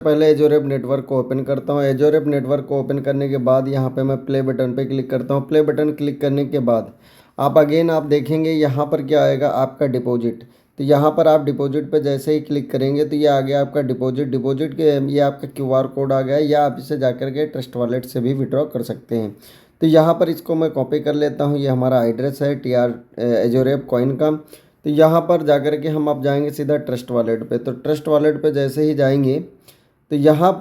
पहले एजोरेप नेटवर्क को ओपन करता हूँ। एजोरेप नेटवर्क को ओपन करने के बाद यहाँ पे मैं प्ले बटन पे क्लिक करता हूँ। प्ले बटन क्लिक करने के बाद आप देखेंगे यहाँ पर क्या आएगा, आपका डिपॉजिट। तो यहाँ पर आप डिपॉजिट पे जैसे ही क्लिक करेंगे तो ये आ गया आपका डिपॉजिट के ये आपका क्यूआर कोड आ गया, या आप इसे जाकर के ट्रस्ट वॉलेट से भी विड्रॉ कर सकते हैं। तो यहाँ पर इसको मैं कॉपी कर लेता हूँ। ये हमारा एड्रेस है TR एजोरेप कॉइन का। तो यहाँ पर जाकर के हम आप जाएंगे सीधा ट्रस्ट वॉलेट पे। तो ट्रस्ट वॉलेट पे जैसे ही जाएंगे तो यहाँ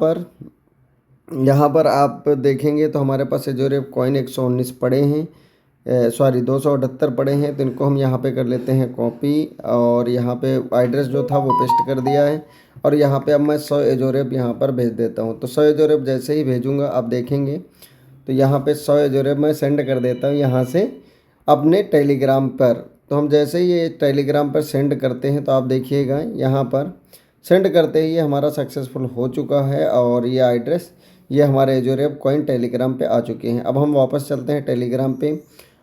पर आप देखेंगे तो हमारे पास एजोरेप कॉइन 119 पड़े हैं, सॉरी 278 पड़े हैं। तो इनको हम यहाँ पे कर लेते हैं कॉपी, और यहाँ पे एड्रेस जो था वो पेस्ट कर दिया है। और यहाँ पे अब मैं 100 एजोरेप यहाँ पर भेज देता हूँ। तो 100 एजोरेप जैसे ही भेजूँगा आप देखेंगे तो यहाँ पे 100 एजोरेप मैं सेंड कर देता हूँ यहाँ से अपने टेलीग्राम पर। तो हम जैसे ही ये टेलीग्राम पर सेंड करते हैं तो आप देखिएगा यहाँ पर सेंड करते ही ये हमारा सक्सेसफुल हो चुका है, और ये एड्रेस ये हमारे एजोरेप कॉइन टेलीग्राम पे आ चुके हैं। अब हम वापस चलते हैं टेलीग्राम पे,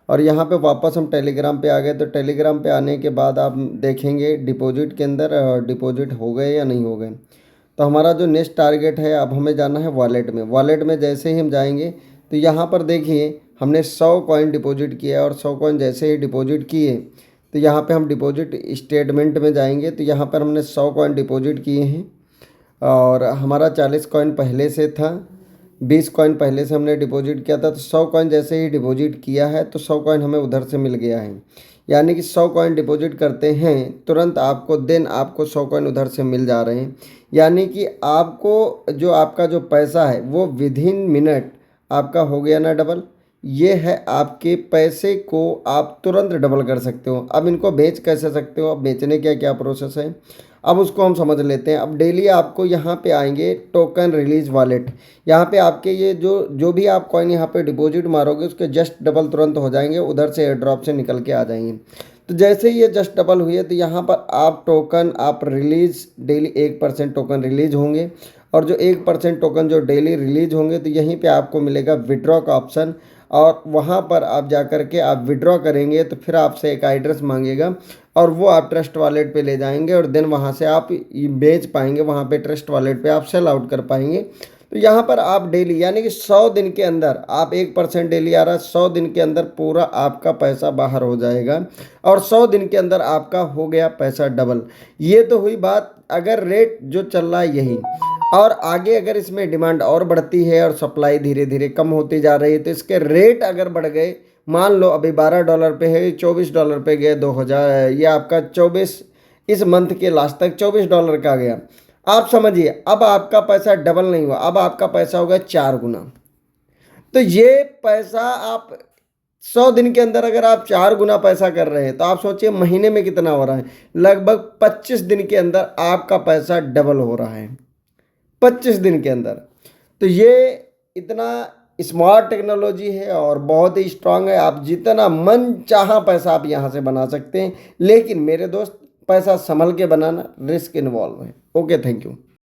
और यहाँ पे वापस हम टेलीग्राम पे आ गए। तो टेलीग्राम पे आने के बाद आप देखेंगे डिपॉजिट के अंदर डिपॉजिट हो गए या नहीं हो गए। तो हमारा जो नेक्स्ट टारगेट है, अब हमें जाना है वॉलेट में। वॉलेट में जैसे ही हम जाएंगे तो यहाँ पर देखिए हमने 100 कॉइन डिपॉजिट किया है, और 100 कॉइन जैसे ही डिपॉजिट किए तो यहाँ पे हम डिपॉजिट स्टेटमेंट में जाएंगे। तो यहाँ पर हमने 100 कॉइन डिपॉजिट किए हैं, और हमारा 40 कॉइन पहले से था, 20 कॉइन पहले से हमने डिपॉजिट किया था। तो 100 कॉइन जैसे ही डिपॉजिट किया है तो 100 कॉइन हमें उधर से मिल गया है। यानी कि 100 कॉइन डिपॉजिट करते हैं तुरंत आपको 100 कॉइन उधर से मिल जा रहे हैं। यानी कि आपको जो आपका जो पैसा है वो विदिन मिनट आपका हो गया ना डबल। ये है आपके पैसे को आप तुरंत डबल कर सकते हो। अब इनको बेच कैसे सकते हो, अब बेचने का क्या प्रोसेस है, अब उसको हम समझ लेते हैं। अब डेली आपको यहाँ पे आएंगे टोकन रिलीज वॉलेट। यहाँ पे आपके ये जो भी आप कॉइन यहाँ पे डिपॉजिट मारोगे उसके जस्ट डबल तुरंत हो जाएंगे, उधर से एयर ड्रॉप से निकल के आ जाएंगे। तो जैसे ही ये जस्ट डबल हुए तो यहाँ पर आप रिलीज डेली 1% टोकन रिलीज होंगे, और जो 1% टोकन जो डेली रिलीज होंगे तो यहीं पे आपको मिलेगा विड्रॉ का ऑप्शन, और वहाँ पर आप जा कर के आप विड्रॉ करेंगे तो फिर आपसे एक एड्रेस मांगेगा, और वो आप ट्रस्ट वॉलेट पे ले जाएंगे, और देन वहाँ से आप बेच पाएंगे। वहाँ पे ट्रस्ट वॉलेट पे आप सेल आउट कर पाएंगे। तो यहाँ पर आप डेली यानी कि 100 दिन के अंदर आप 1% डेली आ रहा है, 100 दिन के अंदर पूरा आपका पैसा बाहर हो जाएगा, और 100 दिन के अंदर आपका हो गया पैसा डबल। ये तो हुई बात अगर रेट जो चल रहा है यही, और आगे अगर इसमें डिमांड और बढ़ती है और सप्लाई धीरे धीरे कम होती जा रही है तो इसके रेट अगर बढ़ गए, मान लो अभी $12 पे है, $24 पे गए 2000, ये आपका 24 इस मंथ के लास्ट तक $24 का गया। आप समझिए अब आपका पैसा डबल नहीं हुआ, अब आपका पैसा होगा 4 गुना। तो ये पैसा आप 100 दिन के अंदर अगर आप 4 गुना पैसा कर रहे हैं तो आप सोचिए महीने में कितना हो रहा है। लगभग 25 दिन के अंदर आपका पैसा डबल हो रहा है, 25 दिन के अंदर। तो ये इतना स्मार्ट टेक्नोलॉजी है और बहुत ही स्ट्रांग है। आप जितना मन चाहा पैसा आप यहाँ से बना सकते हैं, लेकिन मेरे दोस्त पैसा संभल के बनाना, रिस्क इन्वॉल्व है। Okay, thank you.